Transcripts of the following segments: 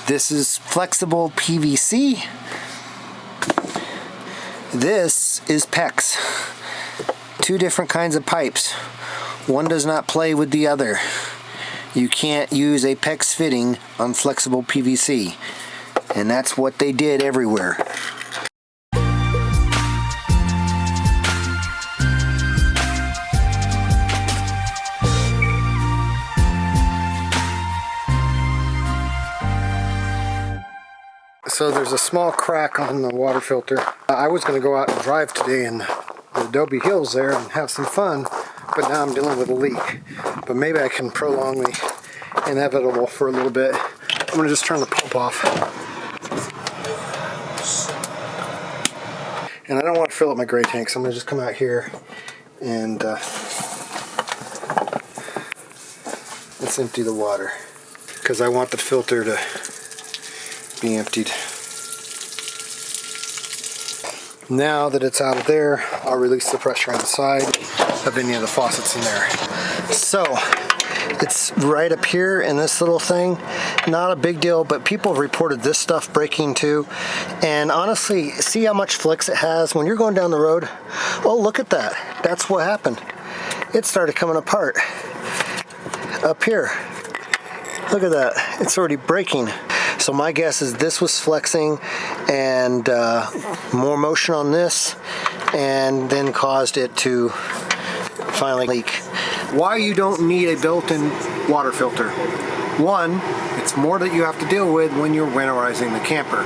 This is flexible PVC. This is PEX. Two different kinds of pipes. One does not play with the other. You can't use a PEX fitting on flexible PVC. And that's what they did everywhere. So there's a small crack on the water filter. I was going to go out and drive today in the Adobe Hills there and have some fun, but now I'm dealing with a leak. But maybe I can prolong the inevitable for a little bit. I'm going to just turn the pump off. And I don't want to fill up my gray tank, so I'm going to just come out here and let's empty the water, because I want the filter to be emptied. Now that it's out of there, I'll release the pressure on the side of any of the faucets in there. So it's right up here in this little thing. Not a big deal, but people have reported this stuff breaking too. And honestly, see how much flex it has when you're going down the road? Oh, look at that. That's what happened. It started coming apart up here. Look at that. It's already breaking. So my guess is this was flexing and more motion on this, and then caused it to finally leak. Why you don't need a built-in water filter? One, it's more that you have to deal with when you're winterizing the camper.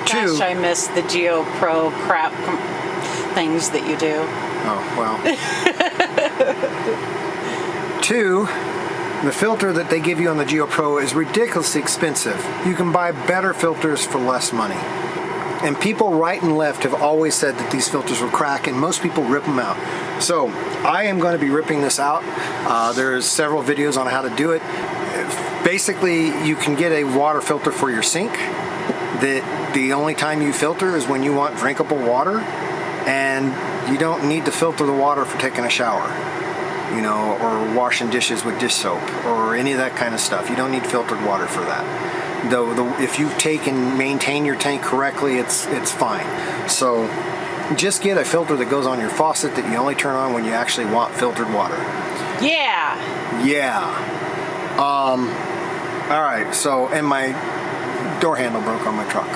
Two, gosh, I miss the Geo Pro crap things that you do. Oh, well. Two, the filter that they give you on the Geo Pro is ridiculously expensive. You can buy better filters for less money. And people right and left have always said that these filters will crack, and most people rip them out. So I am going to be ripping this out. There's several videos on how to do it. Basically, you can get a water filter for your sink that the only time you filter is when you want drinkable water, and you don't need to filter the water for taking a shower, you know, or washing dishes with dish soap or any of that kind of stuff. You don't need filtered water for that. Though if you take and maintain your tank correctly, it's fine. So just get a filter that goes on your faucet that you only turn on when you actually want filtered water. Yeah. Yeah. All right. So, and my door handle broke on my truck.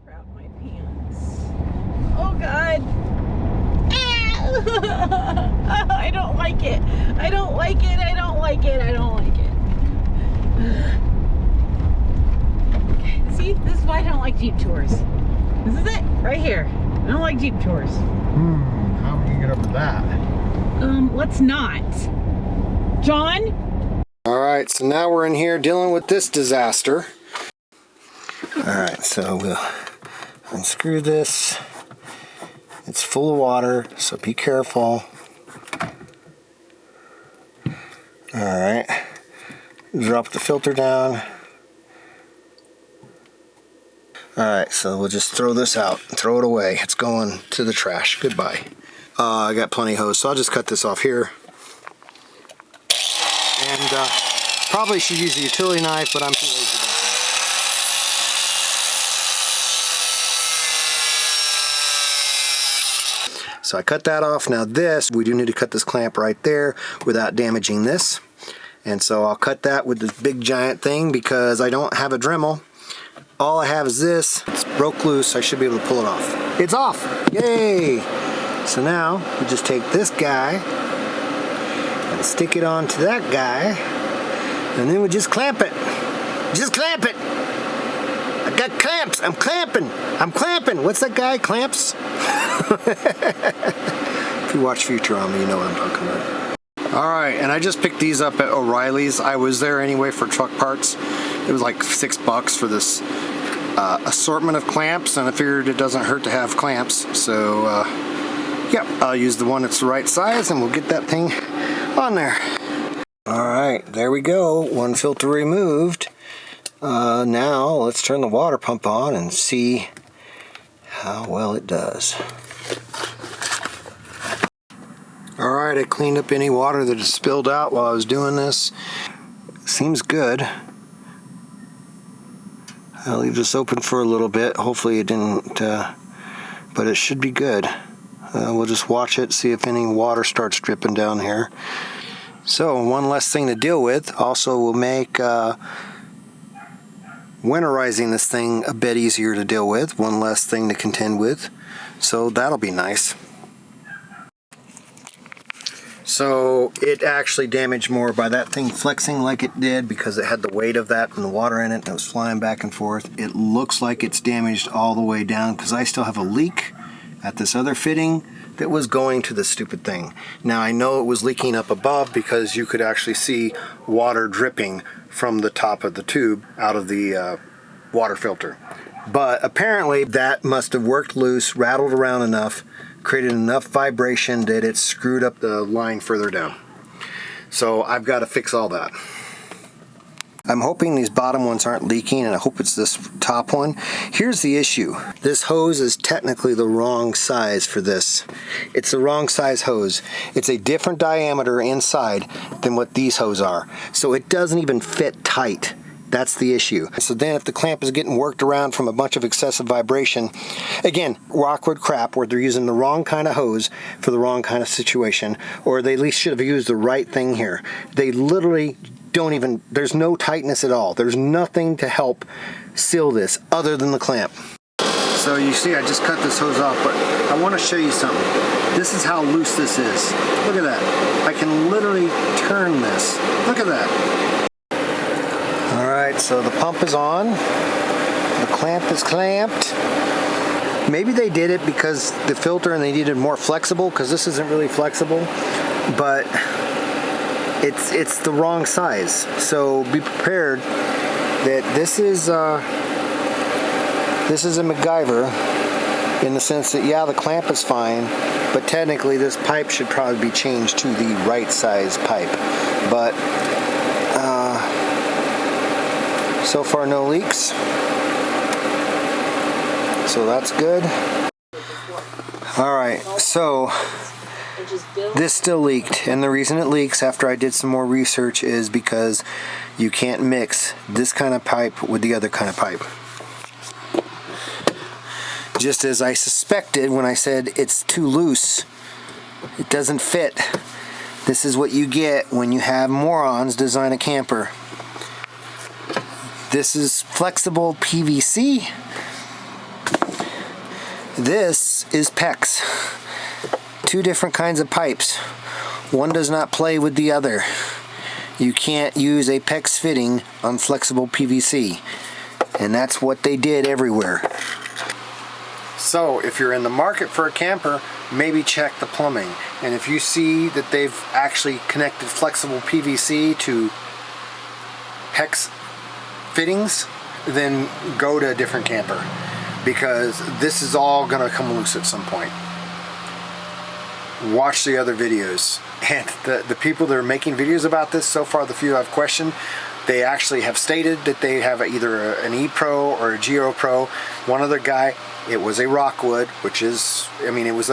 Crap my pants. Oh God. I don't like it. I don't like it. I don't like it. I don't like it. Okay, see, this is why I don't like Jeep tours. This is it, right here. I don't like Jeep tours. How are you get over that? Let's not. John? All right, so now we're in here dealing with this disaster. All right, so we'll unscrew this. It's full of water, so be careful. All right, drop the filter down. All right, so we'll just throw this out, throw it away. It's going to the trash. Goodbye. I got plenty of hose, so I'll just cut this off here. And probably should use a utility knife, but I'm too lazy about that. So I cut that off. Now this, we do need to cut this clamp right there without damaging this. And so I'll cut that with this big giant thing because I don't have a Dremel. All I have is this. It's broke loose. I should be able to pull it off. It's off. Yay! So now we just take this guy and stick it onto that guy, and then we just clamp it. Just clamp it. I got clamps. I'm clamping. I'm clamping. What's that guy? Clamps? If you watch Futurama, you know what I'm talking about. Alright, and I just picked these up at O'Reilly's. I was there anyway for truck parts. It was like $6 for this assortment of clamps, and I figured it doesn't hurt to have clamps. So, yeah, I'll use the one that's the right size, and we'll get that thing on there. Alright, there we go. One filter removed. Now let's turn the water pump on and see how well it does. Alright, I cleaned up any water that had spilled out while I was doing this. Seems good. I'll leave this open for a little bit. Hopefully it didn't, but it should be good. We'll just watch it, see if any water starts dripping down here. So, one less thing to deal with. Also will make winterizing this thing a bit easier to deal with. One less thing to contend with. So that'll be nice. So it actually damaged more by that thing flexing like it did because it had the weight of that and the water in it and it was flying back and forth. It looks like it's damaged all the way down because I still have a leak at this other fitting that was going to this stupid thing. Now I know it was leaking up above because you could actually see water dripping from the top of the tube out of the water filter. But apparently that must have worked loose, rattled around enough, created enough vibration that it screwed up the line further down. So I've got to fix all that. I'm hoping these bottom ones aren't leaking, and I hope it's this top one. Here's the issue. This hose is technically the wrong size for this. It's the wrong size hose. It's a different diameter inside than what these hoses are. So it doesn't even fit tight. That's the issue. So then if the clamp is getting worked around from a bunch of excessive vibration, again, Rockwood crap where they're using the wrong kind of hose for the wrong kind of situation, or they at least should have used the right thing here. They literally don't even, there's no tightness at all. There's nothing to help seal this other than the clamp. So you see I just cut this hose off, but I want to show you something. This is how loose this is. Look at that. I can literally turn this. Look at that. Alright, so the pump is on, the clamp is clamped. Maybe they did it because the filter and they needed it more flexible, because this isn't really flexible, but it's the wrong size. So be prepared that this is a MacGyver in the sense that, yeah, the clamp is fine, but technically this pipe should probably be changed to the right size pipe. But so far no leaks, so that's good. Alright, so this still leaked, and the reason it leaks after I did some more research is because you can't mix this kind of pipe with the other kind of pipe. Just as I suspected when I said it's too loose, it doesn't fit. This is what you get when you have morons design a camper. This is flexible PVC. This is PEX. Two different kinds of pipes. One does not play with the other. You can't use a PEX fitting on flexible PVC. And that's what they did everywhere. So if you're in the market for a camper, maybe check the plumbing. And if you see that they've actually connected flexible PVC to PEX fittings, then go to a different camper, because this is all gonna come loose at some point. Watch the other videos, and the people that are making videos about this so far, the few I've questioned, they actually have stated that they have either an EPro or a Geo Pro. One other guy, it was a Rockwood, which is, I mean, it was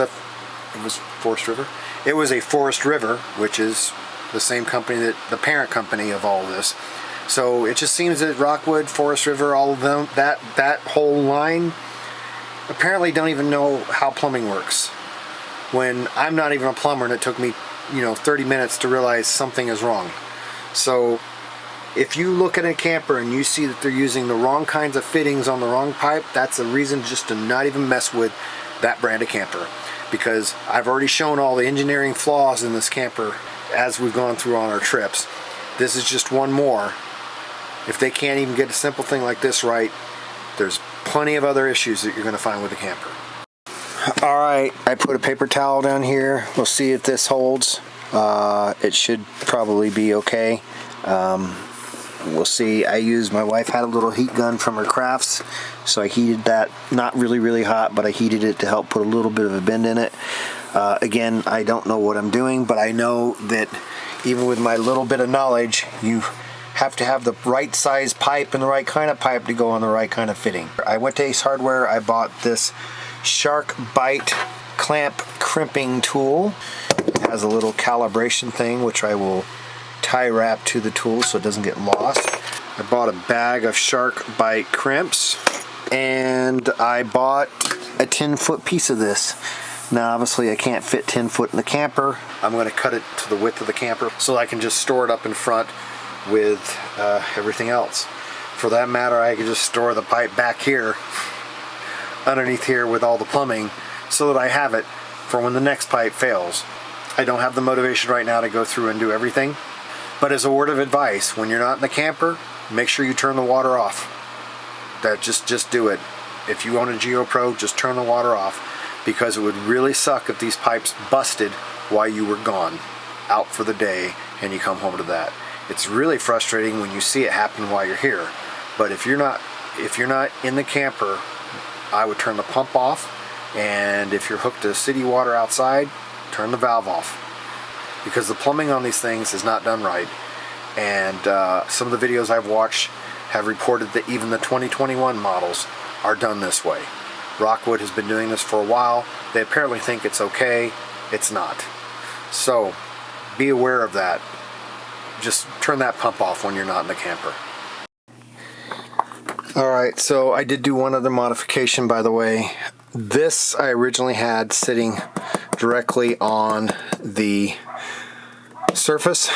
Forest River. It was a Forest River, which is the same company, that the parent company of all this. So it just seems that Rockwood, Forest River, all of them, that whole line, apparently don't even know how plumbing works. When I'm not even a plumber, and it took me, 30 minutes to realize something is wrong. So if you look at a camper and you see that they're using the wrong kinds of fittings on the wrong pipe, that's a reason just to not even mess with that brand of camper. Because I've already shown all the engineering flaws in this camper as we've gone through on our trips. This is just one more. If they can't even get a simple thing like this right, there's plenty of other issues that you're going to find with a camper. Alright, I put a paper towel down here. We'll see if this holds. It should probably be okay. We'll see. My wife had a little heat gun from her crafts, so I heated that. Not really hot, but I heated it to help put a little bit of a bend in it. Again, I don't know what I'm doing, but I know that even with my little bit of knowledge, have to have the right size pipe and the right kind of pipe to go on the right kind of fitting. I went to Ace Hardware. I bought this Shark Bite clamp crimping tool. It has a little calibration thing which I will tie wrap to the tool so it doesn't get lost. I bought a bag of Shark Bite crimps, and I bought a 10-foot piece of this. Now obviously I can't fit 10 foot in the camper. I'm going to cut it to the width of the camper so I can just store it up in front with everything else. For that matter, I could just store the pipe back here underneath here with all the plumbing so that I have it for when the next pipe fails. I don't have the motivation right now to go through and do everything, but as a word of advice, when you're not in the camper, make sure you turn the water off. Just do it. If you own a Geo Pro, just turn the water off, because it would really suck if these pipes busted while you were gone, out for the day, and you come home to that. It's really frustrating when you see it happen while you're here. But if you're not in the camper, I would turn the pump off, and if you're hooked to city water outside, turn the valve off, because the plumbing on these things is not done right. And some of the videos I've watched have reported that even the 2021 models are done this way. Rockwood has been doing this for a while. They apparently think it's okay. It's not. So be aware of that. Just turn that pump off when you're not in the camper. Alright, so I did do one other modification, by the way. This I originally had sitting directly on the surface,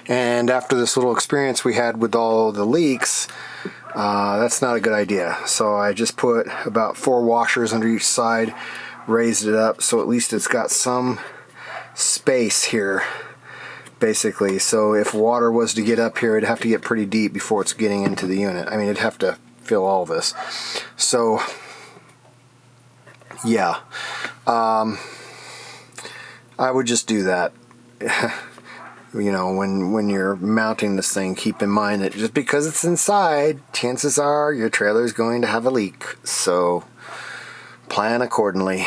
and after this little experience we had with all the leaks, that's not a good idea. So I just put about 4 washers under each side, raised it up so at least it's got some space here, basically. So if water was to get up here, it'd have to get pretty deep before it's getting into the unit. I mean, it'd have to fill all this. So yeah, I would just do that. You know, when you're mounting this thing, keep in mind that just because it's inside, chances are your trailer is going to have a leak. So plan accordingly.